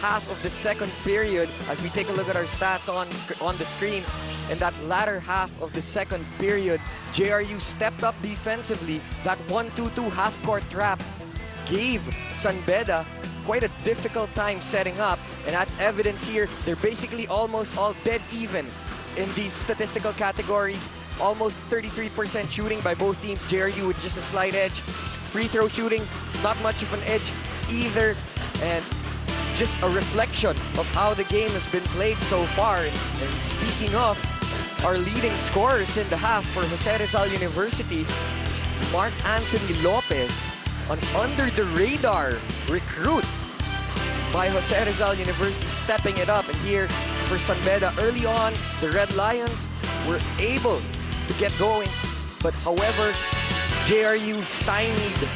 half of the second period, as we take a look at our stats on the screen, in that latter half of the second period, JRU stepped up defensively. That 1-2-2 half-court trap gave Beda quite a difficult time setting up, and that's evidence here. They're basically almost all dead even in these statistical categories. Almost 33% shooting by both teams. JRU with just a slight edge. Free throw shooting, not much of an edge either. And just a reflection of how the game has been played so far. And speaking of, our leading scorers in the half for Jose Rizal University, Mark Anthony Lopez, an under-the-radar recruit by Jose Rizal University, stepping it up. And here for Beda, early on, the Red Lions were able to get going, but however, JRU stymied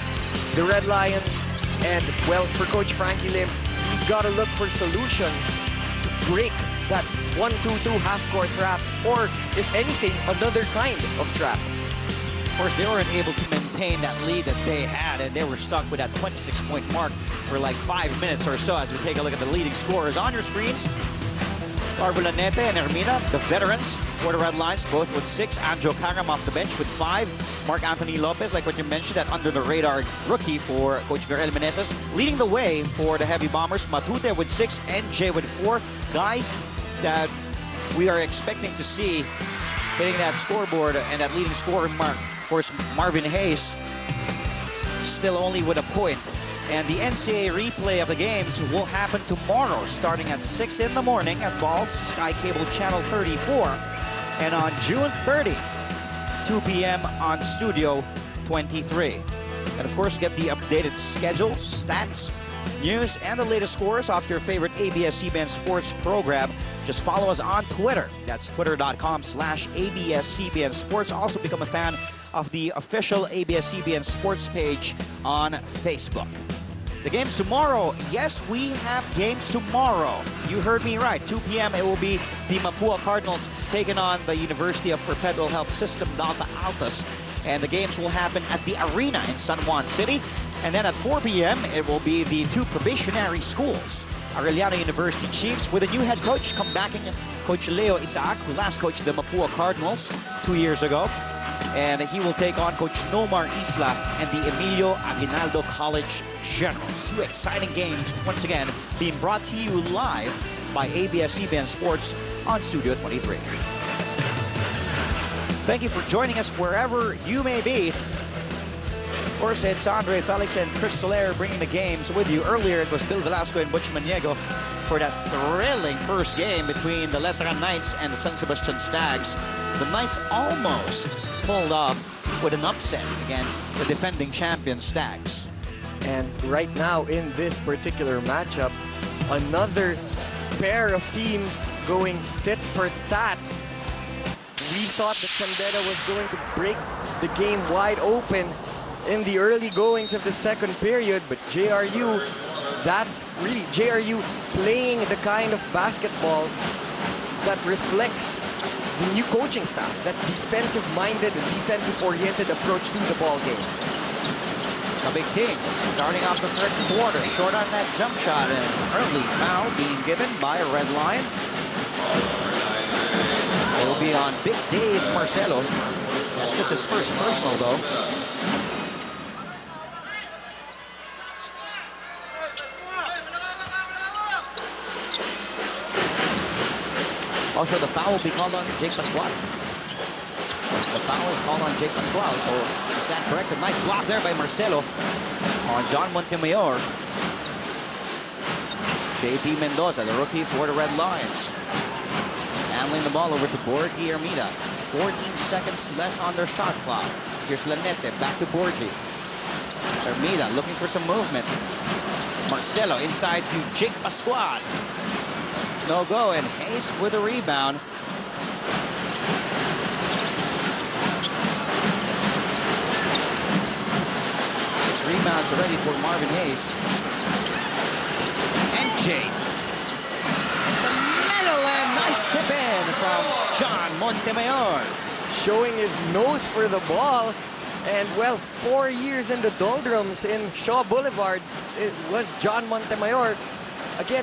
the Red Lions, and well, for Coach Frankie Lim, he's got to look for solutions to break that 1-2-2 half-court trap, or if anything, another kind of trap. Of course, they weren't able to maintain that lead that they had, and they were stuck with that 26-point mark for like 5 minutes or so. As we take a look at the leading scorers on your screens, LANETE and HERMIDA, the veterans for the Red Lions, both with 6. Anjo CARAM off the bench with 5. Mark Anthony Lopez, like what you mentioned, that under-the-radar rookie for Coach Viral Meneses. Leading the way for the Heavy Bombers, Matute with 6, NJ with 4. Guys that we are expecting to see hitting that scoreboard and that leading scorer mark. Of course, Marvin Hayes still only with a point. And the NCAA replay of the games will happen tomorrow, starting at 6 in the morning at Balls, Sky Cable Channel 34. And on June 30, 2 p.m. on Studio 23. And of course, get the updated schedule, stats, news, and the latest scores off your favorite ABS-CBN Sports program. Just follow us on Twitter. That's twitter.com/ABS-CBN Sports. Also become a fan of the official ABS-CBN Sports page on Facebook. The games tomorrow. Yes, we have games tomorrow. You heard me right. 2 p.m. it will be the Mapua Cardinals taking on the University of Perpetual Health System, Dalta Altas. And the games will happen at the Arena in San Juan City. And then at 4 p.m. it will be the 2 probationary schools. Arellano University Chiefs with a new head coach, comebacking Coach Leo Isaac, who last coached the Mapua Cardinals 2 years ago. And he will take on Coach Nomar Isla and the Emilio Aguinaldo College Generals. 2 exciting games, once again, being brought to you live by ABS-CBN Sports on Studio 23. Thank you for joining us wherever you may be. Of course, it's Andre Felix and Chris Soler bringing the games with you. Earlier, it was Bill Velasco and Butch Maniego for that thrilling first game between the Letran Knights and the San Sebastian Stags. The Knights almost pulled off with an upset against the defending champion Stags. And right now, in this particular matchup, another pair of teams going tit for tat. We thought that Beda was going to break the game wide open in the early goings of the second period, but JRU, that's really JRU playing the kind of basketball that reflects the new coaching staff, that defensive-minded and defensive-oriented approach to the ball game. A big team starting off the third quarter, short on that jump shot, and early foul being given by a Red Lion. It will be on Big Dave Marcelo. That's just his first personal, though. Also, the foul will be called on Jake Pascual. The foul is called on Jake Pascual, so is that correct? A nice block there by Marcelo on John Montemayor. Jaypee Mendoza, the rookie for the Red Lions. Handling the ball over to Borgie HERMIDA. 14 seconds left on their shot clock. Here's LANETE, back to Borgie. HERMIDA looking for some movement. Marcelo inside to Jake Pascual. No go, and Hayes with a rebound. Six rebounds already for Marvin Hayes. And Jay. The middle, and nice tip in from John Montemayor. Showing his nose for the ball. And, well, 4 years in the doldrums in Shaw Boulevard, it was John Montemayor. Again,